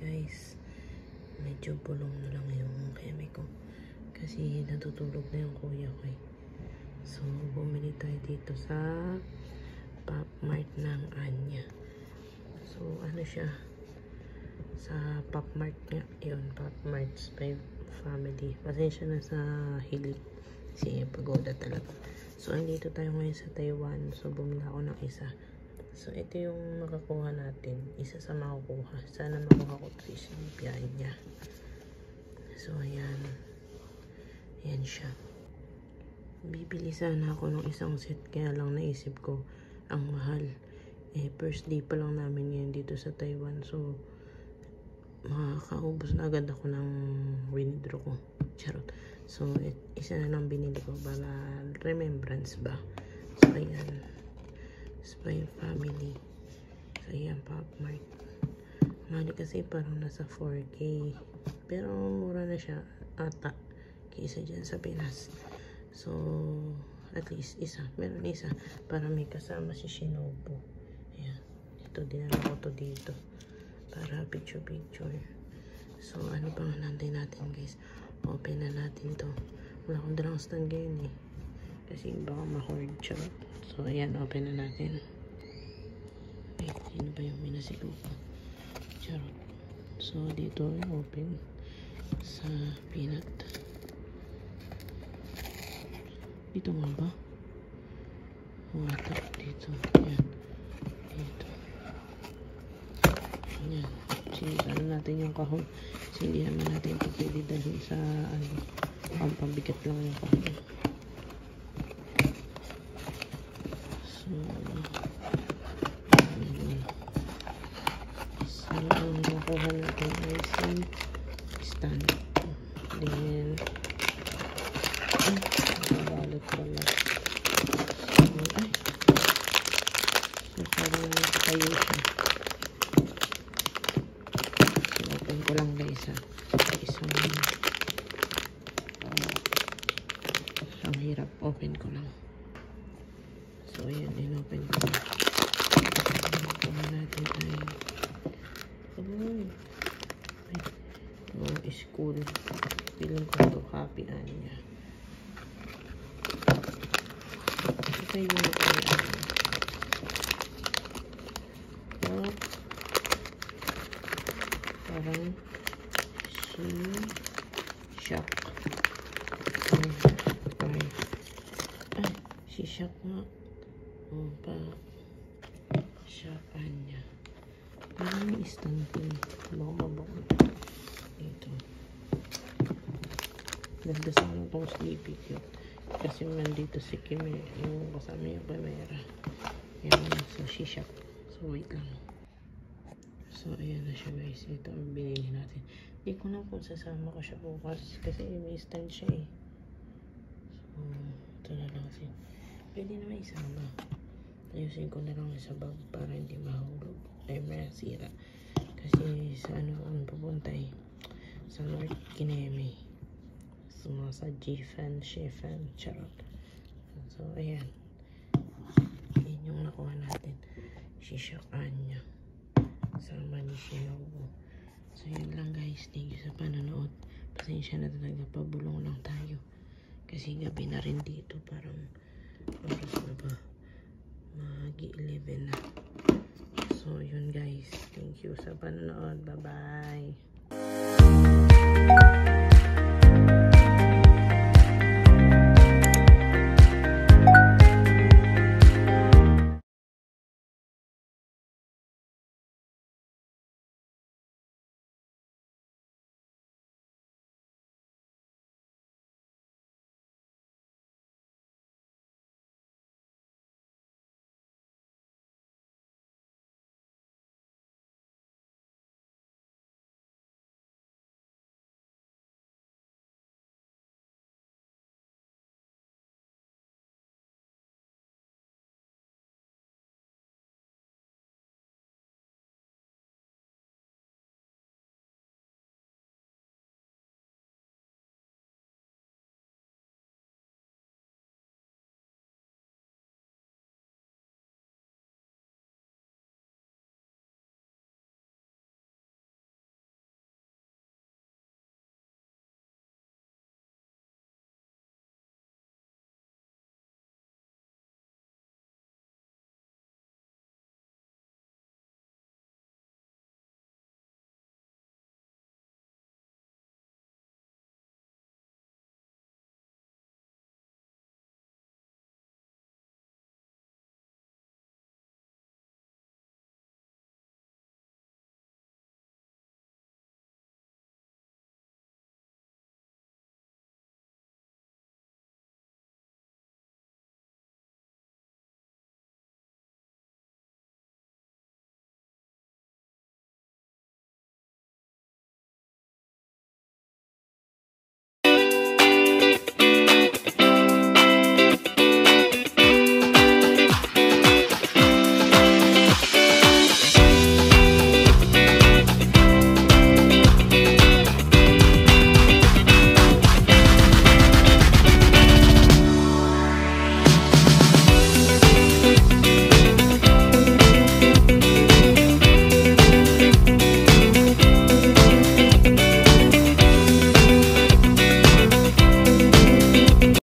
guys, medyo bulong na lang yung keme ko kasi natutulog na yung kuya ko eh. So bumili tayo dito sa Pop Mart ng Anya. So ano siya, sa Pop Mart nga yun, Pop Mart by Family. Pasensya na sa hilig kasi pagoda talaga. So andito tayo ngayon sa Taiwan, so bumili ako ng isa. So, ito yung makakuha natin. Isa sa makukuha. Sana makuha ko ito sa biyahe niya. So, ayan. Ayan siya. Bibili sana ako ng isang set. Kaya lang naisip ko, ang mahal. First day pa lang namin ngayon dito sa Taiwan. So, makakaubos na agad ako ng withdraw ko. Charot. So, isa na lang binili ko para remembrance ba. So, ayan. By Family. So, ayan, Pop Mart. Mahal kasi parang nasa 4K. Pero, mura na siya ata. Kaysa dyan sa Pinas. So, at least isa. Meron isa. Para may kasama si Shinobu. Ayan. Ito, dinala ko to dito. Para picture-picture. So, ano pa nga natin guys. Open na natin to. Wala akong dalang stand ngayon eh. Kasi baka ma-hoard siya. So, ayan, open na natin. Wait, sino ba yung minasigaw ko? Charot. So, dito, open sa peanut. Dito nga ba? Water dito. Ayan. Dito. Ayan. Sinigano natin yung kahon. Kasi hindi naman natin ito pwede dahil sa, ano, pampabigat lang yung kahon. So, ang nakuha natin ay si stand. Then, balot pala. So, ay. So, parang tayo siya. So, open ko lang guys ha. Isang ang hirap. Open ko lang. So, ayan. In-open ko lang. Nakuha natin ay school. Feeling ko ito happy Anya. Ito yung parang si shock. Ay, si shock nga. Pa shock Anya. Parang may stand ko. Baka dito. Ganda sana itong sleepy cute. Kasi nandito si Kimi. Yung kasama yung camera. Yan. So, she shop. So, wait lang. So, ayan na siya guys. Ito ang binili natin. Hindi ko na kung sasama ko siya bukas. Kasi may stand siya eh. So, ito na lang kasi. Pwede naman isama. Ayusin ko na lang sa bag para hindi mahulog. Ay, masira. Kasi sa ano ang pupunta eh. Sa North Kineme. So, sa G-Fan, She-Fan, charot. So, ayan. Yan yung nakuha natin. Shishak Anya. Sama ni Shinobu. So, yun lang guys. Thank you sa panonood. Pasensya na talaga. Pabulong lang tayo. Kasi gabi na rin dito. Parang oras na ba? Mag-11 na. So, yun guys. Thank you sa panonood. Bye-bye.